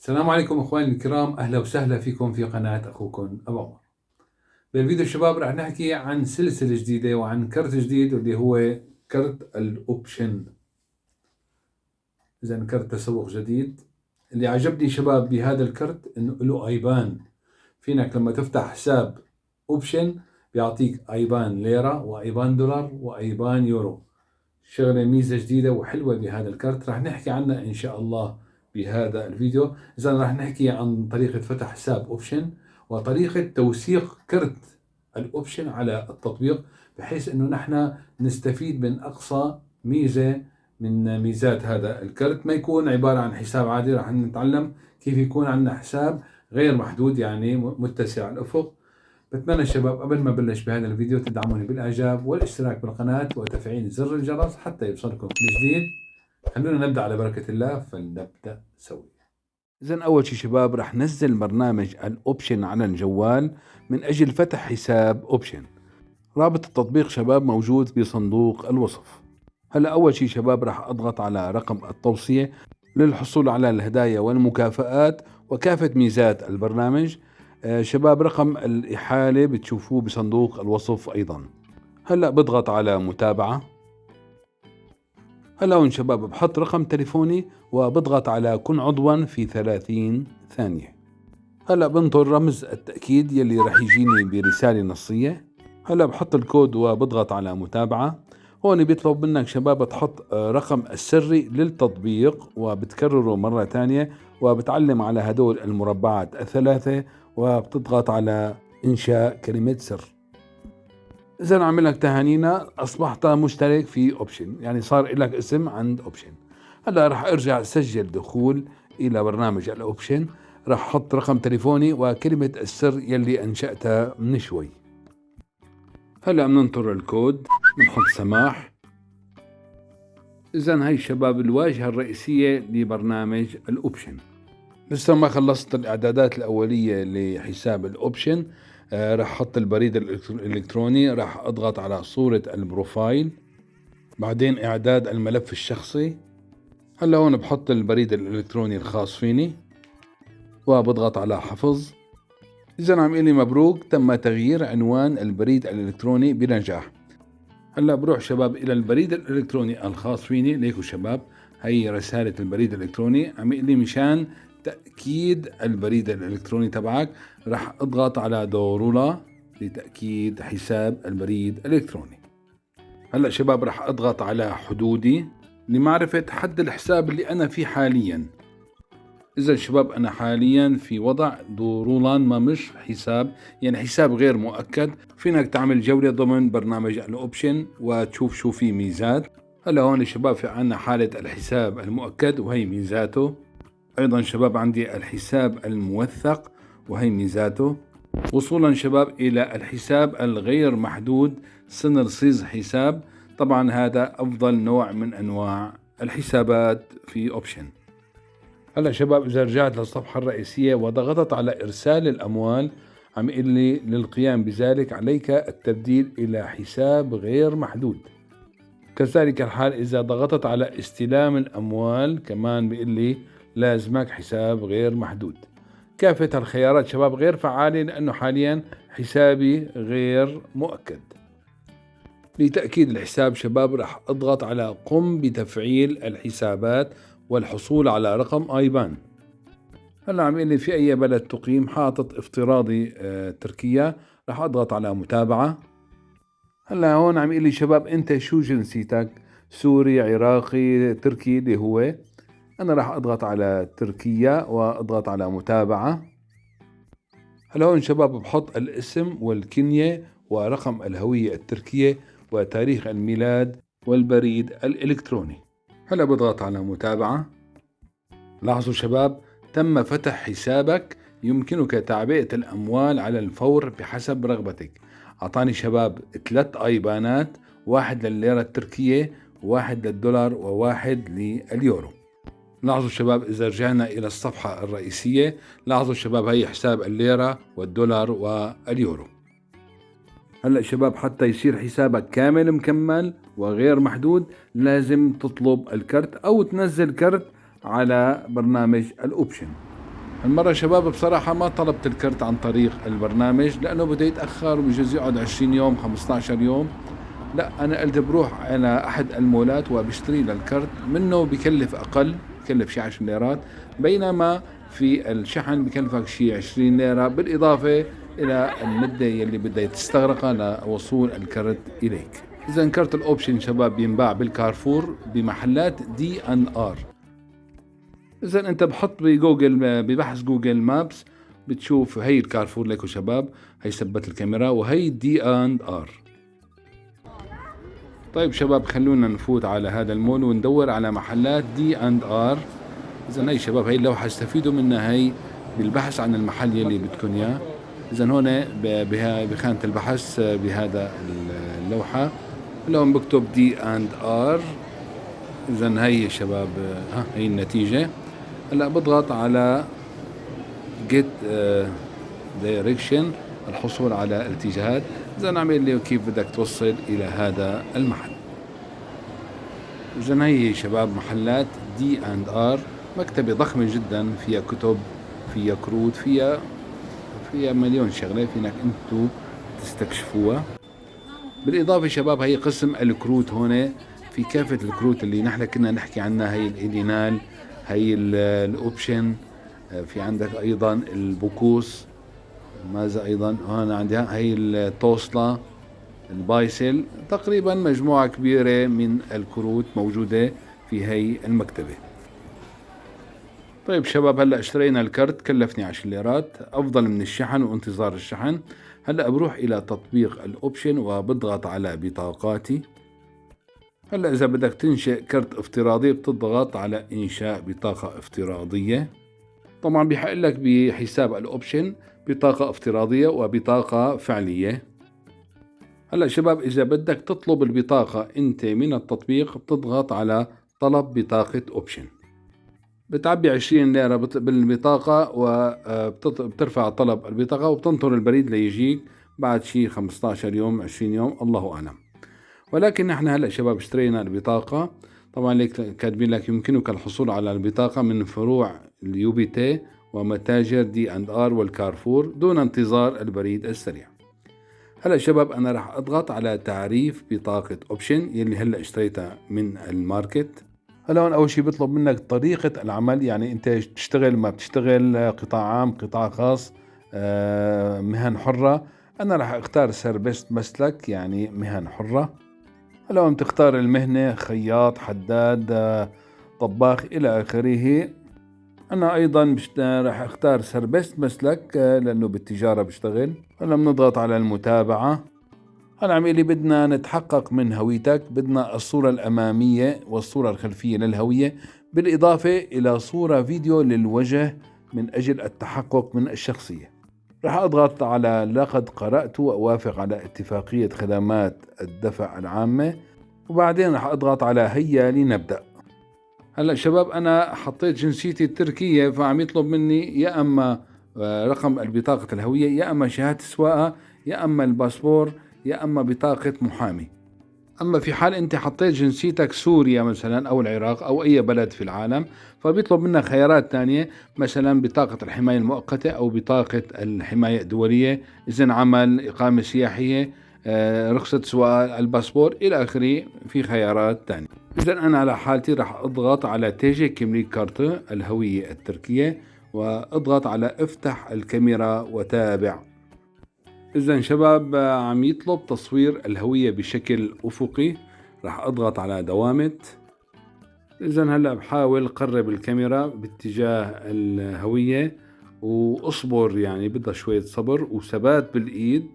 السلام عليكم اخواني الكرام، اهلا وسهلا فيكم في قناة اخوكم ابو عمر. بالفيديو شباب راح نحكي عن سلسلة جديدة وعن كرت جديد واللي هو كرت الاوبشن. اذا كرت تسوق جديد. اللي عجبني شباب بهذا الكرت انه له ايبان، فينك لما تفتح حساب اوبشن بيعطيك ايبان ليرة وايبان دولار وايبان يورو. شغلة ميزة جديدة وحلوة بهذا الكرت، راح نحكي عنها إن شاء الله بهذا الفيديو. إذا راح نحكي عن طريقة فتح حساب أوبشن وطريقة توثيق كرت الأوبشن على التطبيق، بحيث إنه نحن نستفيد من أقصى ميزة من ميزات هذا الكرت، ما يكون عبارة عن حساب عادي. راح نتعلم كيف يكون عندنا حساب غير محدود، يعني متسع الأفق. بتمنى شباب قبل ما بلش بهذا الفيديو تدعموني بالاعجاب والاشتراك بالقناة وتفعيل زر الجرس حتى يوصلكم كل جديد. خلونا نبدأ على بركة الله، فلنبدأ سويا. إذا أول شيء شباب رح نزل برنامج الأوبشن على الجوال من أجل فتح حساب أوبشن. رابط التطبيق شباب موجود بصندوق الوصف. هلا أول شيء شباب رح أضغط على رقم التوصية للحصول على الهدايا والمكافآت وكافة ميزات البرنامج. شباب رقم الإحالة بتشوفوه بصندوق الوصف أيضا. هلأ بضغط على متابعة. هلا هون شباب بحط رقم تليفوني وبضغط على كن عضوا في 30 ثانية. هلا بنطر رمز التأكيد يلي رح يجيني برسالة نصية. هلا بحط الكود وبضغط على متابعة. هون بيطلب منك شباب تحط رقم السري للتطبيق وبتكرره مرة ثانية وبتعلم على هدول المربعات الثلاثة وبتضغط على إنشاء كلمة سر. إذا عمل لك تهانينا، أصبحت مشترك في أوبشن، يعني صار لك اسم عند أوبشن. هلا راح أرجع سجل دخول إلى برنامج الأوبشن. راح أحط رقم تليفوني وكلمة السر يلي أنشأتها من شوي. هلا بننطر الكود، بنحط سماح. إذا هاي شباب الواجهة الرئيسية لبرنامج الأوبشن. لسه ما خلصت الإعدادات الأولية لحساب الأوبشن. راح أحط البريد الإلكتروني، راح أضغط على صورة البروفايل، بعدين إعداد الملف الشخصي. هلا هون بحط البريد الإلكتروني الخاص فيني وبضغط على حفظ. إذا عم يقول لي مبروك تم تغيير عنوان البريد الإلكتروني بنجاح. هلا بروح شباب إلى البريد الإلكتروني الخاص فيني. ليكوا شباب هي رسالة البريد الإلكتروني، عم يقول لي مشان تأكيد البريد الإلكتروني تبعك راح اضغط على دورولة لتأكيد حساب البريد الإلكتروني. هلأ شباب راح اضغط على حدودي لمعرفة حد الحساب اللي أنا فيه حاليا. إذا شباب أنا حاليا في وضع دورولان، ما مش حساب، يعني حساب غير مؤكد. فينك تعمل جولة ضمن برنامج الأوبشن وتشوف شو في ميزات. هلا هون شباب في عنا حالة الحساب المؤكد وهي ميزاته. أيضا شباب عندي الحساب الموثق وهي ميزاته. وصولا شباب إلى الحساب الغير محدود سنر سيز حساب. طبعا هذا أفضل نوع من أنواع الحسابات في أوبشن. هلا شباب إذا رجعت للصفحة الرئيسية وضغطت على إرسال الأموال، عم يقول لي للقيام بذلك عليك التبديل إلى حساب غير محدود. كذلك الحال إذا ضغطت على استلام الأموال كمان بيقول لي لازمك حساب غير محدود. كافة الخيارات شباب غير فعالة لأنه حاليا حسابي غير مؤكد. لتأكيد الحساب شباب رح أضغط على قم بتفعيل الحسابات والحصول على رقم آيبان. هلا عم يقول لي في أي بلد تقيم، حاطط افتراضي تركيا. رح أضغط على متابعة. هلا هون عم يقول لي شباب أنت شو جنسيتك؟ سوري، عراقي، تركي اللي هو. أنا راح أضغط على تركيا وأضغط على متابعة. هلا هون شباب بحط الاسم والكنية ورقم الهوية التركية وتاريخ الميلاد والبريد الإلكتروني. هلا بضغط على متابعة. لاحظوا شباب تم فتح حسابك، يمكنك تعبئة الأموال على الفور بحسب رغبتك. أعطاني شباب 3 أيبانات، واحد للليرة التركية، واحد للدولار، وواحد لليورو. لاحظوا شباب إذا رجعنا إلى الصفحة الرئيسية، لاحظوا شباب هي حساب الليرة والدولار واليورو. هلأ شباب حتى يصير حسابك كامل مكمل وغير محدود لازم تطلب الكرت أو تنزل كرت على برنامج الأوبشن. المرة شباب بصراحة ما طلبت الكرت عن طريق البرنامج لأنه بده يتأخر وبجوز يقعد 20 يوم 15 يوم. لا، أنا قلت بروح على أحد المولات وبشتري للكرت منه، بكلف أقل، بكلف شي 10 ليرات، بينما في الشحن بكلفك شي 20 ليرة بالإضافة إلى المدة يلي بدها تستغرقها لوصول الكرت إليك. إذا كرت الأوبشن شباب بينباع بالكارفور بمحلات D&R. إذا أنت بحط بجوجل، ببحث جوجل مابس، بتشوف هي الكارفور لكم شباب، هي ثبت الكاميرا وهي D&R. طيب شباب خلونا نفوت على هذا المول وندور على محلات D&R. إذا هي شباب هي اللوحة استفيدوا منها، هي بالبحث عن المحل يلي بدكم إياه. إذا هون بخانة البحث بهذا اللوحة لهم بكتب D&R. إذا هي شباب هي النتيجة. هلا بضغط على Get Direction الحصول على الاتجاهات. إذا نعمل لي كيف بدك توصل إلى هذا المحل. إذا هي شباب محلات D&R، مكتبة ضخمة جدا، فيها كتب، فيها كروت، فيها مليون شغلة فينك انتو تستكشفوها. بالإضافة شباب هي قسم الكروت، هون في كافة الكروت اللي نحن كنا نحكي عنها، هي الإلينال، هي الأوبشن، في عندك أيضا البوكوس، ماذا أيضا هون عندها هي التوصلة، البايسل. تقريبا مجموعة كبيرة من الكروت موجودة في هي المكتبة. طيب شباب هلأ اشترينا الكرت، كلفني 10 ليرات، أفضل من الشحن وانتظار الشحن. هلأ بروح إلى تطبيق الأوبشن وبضغط على بطاقاتي. هلأ إذا بدك تنشئ كرت افتراضي بتضغط على إنشاء بطاقة افتراضية. طبعا بيحق لك بحساب الأوبشن بطاقة افتراضية وبطاقة فعلية. هلأ شباب إذا بدك تطلب البطاقة أنت من التطبيق بتضغط على طلب بطاقة أوبشن، بتعبي 20 ليرة بالبطاقة وبترفع طلب البطاقة وبتنطر البريد ليجيك بعد شي 15 يوم 20 يوم الله أعلم. ولكن نحن هلأ شباب اشترينا البطاقة. طبعا ليك كاتبين لك يمكنك الحصول على البطاقة من فروع اليوبيتي ومتاجر D&R والكارفور دون انتظار البريد السريع. هلا شباب أنا راح أضغط على تعريف بطاقة أوبشن يلي هلا اشتريتها من الماركت. هلا هون أول شي بيطلب منك طريقة العمل، يعني أنت تشتغل ما بتشتغل قطاع عام، قطاع خاص، مهن حرة. أنا راح أختار سيرفيس مسلك، يعني مهن حرة. هلا هون تختار المهنة، خياط، حداد، طباخ إلى آخره. أنا أيضا راح أختار سربست مسلك لأنه بالتجارة بشتغل. هلا بنضغط على المتابعة. هلا عميلي بدنا نتحقق من هويتك، بدنا الصورة الأمامية والصورة الخلفية للهوية بالإضافة إلى صورة فيديو للوجه من أجل التحقق من الشخصية. راح أضغط على لقد قرأت وأوافق على اتفاقية خدمات الدفع العامة، وبعدين راح أضغط على هيا لنبدأ. هلا شباب أنا حطيت جنسيتي التركية، فعم يطلب مني يا أما رقم البطاقة الهوية، يا أما شهادة سواقة، يا أما الباسبور، يا أما بطاقة محامي. أما في حال أنت حطيت جنسيتك سوريا مثلا أو العراق أو أي بلد في العالم، فبيطلب منك خيارات تانية، مثلا بطاقة الحماية المؤقتة أو بطاقة الحماية الدولية، إذن عمل، إقامة سياحية، رخصة سواقة، الباسبور إلى آخره، في خيارات تانية. إذا أنا على حالتي راح أضغط على تيجي كيمليك كارت الهوية التركية وأضغط على افتح الكاميرا وتابع. إذا شباب عم يطلب تصوير الهوية بشكل أفقي، راح أضغط على دوامة. إذا هلأ بحاول قرب الكاميرا باتجاه الهوية وأصبر، يعني بدها شوية صبر وثبات بالإيد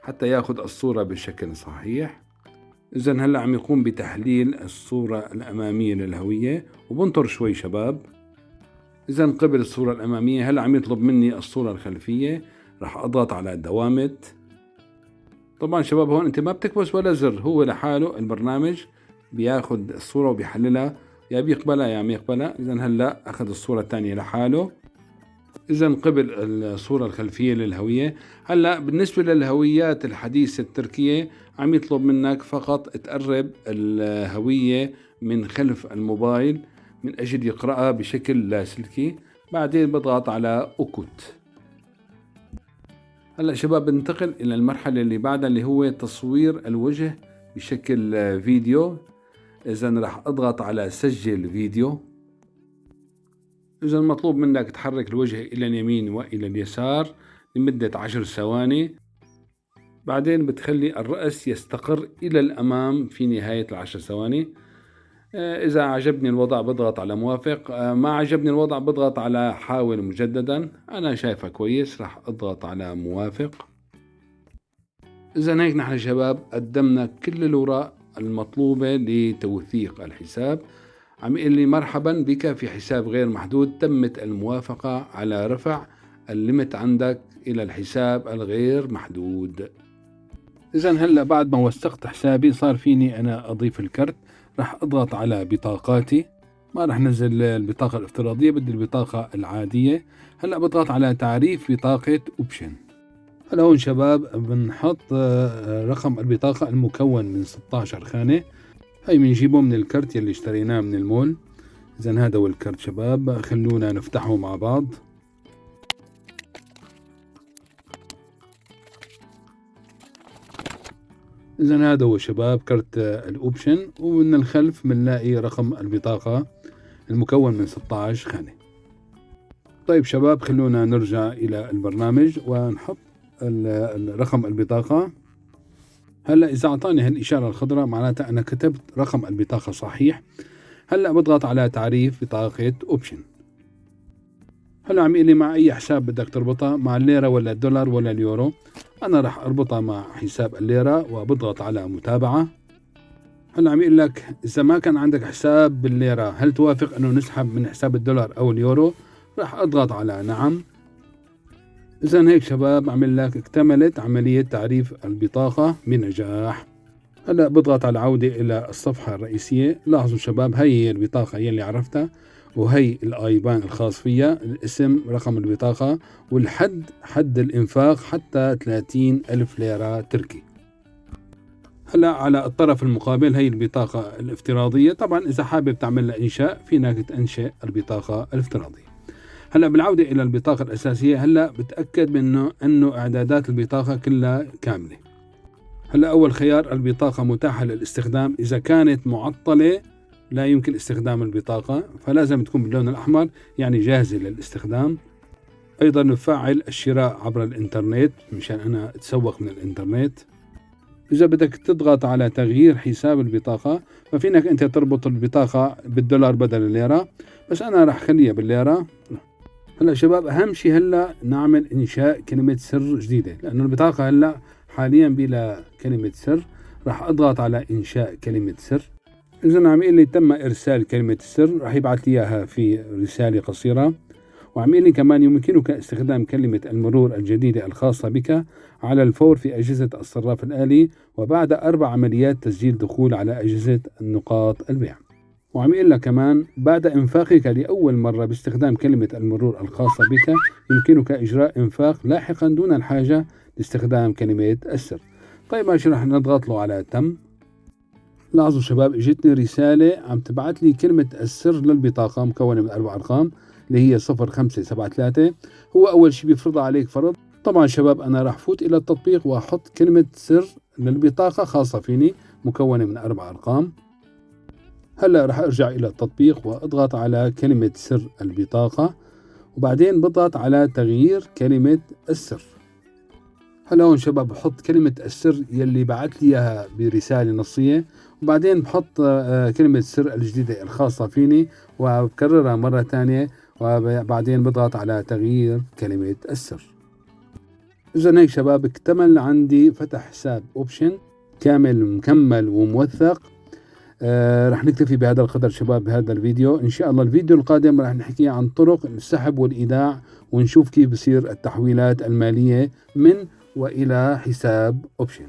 حتى ياخد الصورة بشكل صحيح. إذا هلأ عم يقوم بتحليل الصورة الأمامية للهوية وبنطر شوي شباب. إذا قبل الصورة الأمامية هلأ عم يطلب مني الصورة الخلفية، راح أضغط على دوامة. طبعا شباب هون أنت ما بتكبس ولا زر، هو لحاله البرنامج بياخد الصورة وبيحللها، يا بيقبلها يا ما يقبلها. إذا هلأ أخذ الصورة الثانية لحاله. إذا قبل الصورة الخلفية للهوية. هلأ بالنسبة للهويات الحديثة التركية عم يطلب منك فقط تقرب الهوية من خلف الموبايل من أجل يقرأها بشكل لاسلكي. بعدين بضغط على اوكوت. هلا شباب بنتقل الى المرحلة اللي بعدها اللي هو تصوير الوجه بشكل فيديو. اذا راح اضغط على سجل فيديو. اذا مطلوب منك تحرك الوجه الى اليمين والى اليسار لمدة 10 ثواني. بعدين بتخلي الرأس يستقر الى الامام في نهاية 10 ثواني. إذا عجبني الوضع بضغط على موافق، ما عجبني الوضع بضغط على حاول مجددا. أنا شايفه كويس راح أضغط على موافق. إذا هيك نحن شباب قدمنا كل الأوراق المطلوبة لتوثيق الحساب. عم يقول لي مرحبا بك في حساب غير محدود، تمت الموافقة على رفع الليمت عندك إلى الحساب الغير محدود. إذا هلا بعد ما وثقت حسابي صار فيني أنا أضيف الكرت. راح اضغط على بطاقاتي. ما راح نزل البطاقة الافتراضية، بدي البطاقة العادية. هلا بضغط على تعريف بطاقة اوبشن. هلا هون شباب بنحط رقم البطاقة المكون من 16 خانة. هاي بنجيبه من الكرت يلي اشتريناه من المول. اذا هذا هو الكرت شباب، خلونا نفتحه مع بعض. إذا هذا هو شباب كرت الأوبشن، ومن الخلف بنلاقي رقم البطاقة المكون من 16 خانة. طيب شباب خلونا نرجع إلى البرنامج ونحط رقم البطاقة. هلا إذا أعطاني هالإشارة الخضراء معناتها أنا كتبت رقم البطاقة صحيح. هلا بضغط على تعريف بطاقة أوبشن. هلا عم يقول لي مع أي حساب بدك تربطها، مع الليرة ولا الدولار ولا اليورو. أنا راح أربطها مع حساب الليرة وبضغط على متابعة. هلا عم يقول لك إذا ما كان عندك حساب بالليرة هل توافق أنه نسحب من حساب الدولار أو اليورو؟ راح أضغط على نعم. إذا هيك شباب عمل لك اكتملت عملية تعريف البطاقة بنجاح. هلا بضغط على العودة إلى الصفحة الرئيسية. لاحظوا شباب هي البطاقة يلي عرفتها، وهي الايبان الخاص فيها، الاسم، رقم البطاقة، والحد حد الانفاق حتى 30,000 ليرة تركي. هلا على الطرف المقابل هي البطاقة الافتراضية. طبعا اذا حابب تعمل لها انشاء فينك تنشئ البطاقة الافتراضية. هلا بالعودة الى البطاقة الاساسية، هلا بتأكد منه انه اعدادات البطاقة كلها كاملة. هلا اول خيار البطاقة متاحة للاستخدام. اذا كانت معطلة لا يمكن استخدام البطاقة، فلازم تكون باللون الأحمر يعني جاهزة للاستخدام. أيضا نفعل الشراء عبر الإنترنت مشان أنا أتسوق من الإنترنت. إذا بدك تضغط على تغيير حساب البطاقة ففينك أنت تربط البطاقة بالدولار بدل الليرة، بس أنا راح خليها بالليرة. هلا شباب أهم شيء هلا نعمل إنشاء كلمة سر جديدة، لأنه البطاقة هلا حاليا بلا كلمة سر. راح أضغط على إنشاء كلمة سر. إذا عم يقول لي تم إرسال كلمة السر، راح يبعث لي إياها في رسالة قصيرة. وعم يقول لي كمان يمكنك استخدام كلمة المرور الجديدة الخاصة بك على الفور في أجهزة الصراف الآلي وبعد 4 عمليات تسجيل دخول على أجهزة النقاط البيع. وعم يقول لك كمان بعد إنفاقك لأول مرة باستخدام كلمة المرور الخاصة بك يمكنك إجراء إنفاق لاحقا دون الحاجة لاستخدام كلمة السر. طيب ماشي، راح نضغط له على تم. لاحظوا شباب اجتني رسالة عم تبعت لي كلمة السر للبطاقة مكونة من 4 أرقام اللي هي 0573. هو أول شيء بيفرضها عليك فرض. طبعا شباب أنا راح فوت إلى التطبيق وأحط كلمة سر للبطاقة خاصة فيني مكونة من 4 أرقام. هلا راح أرجع إلى التطبيق وأضغط على كلمة سر البطاقة، وبعدين بضغط على تغيير كلمة السر. هلا هون شباب بحط كلمة السر يلي بعت لي إياها برسالة نصية، وبعدين بحط كلمة السر الجديدة الخاصة فيني وبكررها مرة ثانية، وبعدين بضغط على تغيير كلمة السر. إذا هيك شباب اكتمل عندي فتح حساب اوبشن كامل مكمل وموثق. رح نكتفي بهذا القدر شباب بهذا الفيديو. إن شاء الله الفيديو القادم رح نحكي عن طرق السحب والإيداع، ونشوف كيف بصير التحويلات المالية من وإلى حساب اوبشن.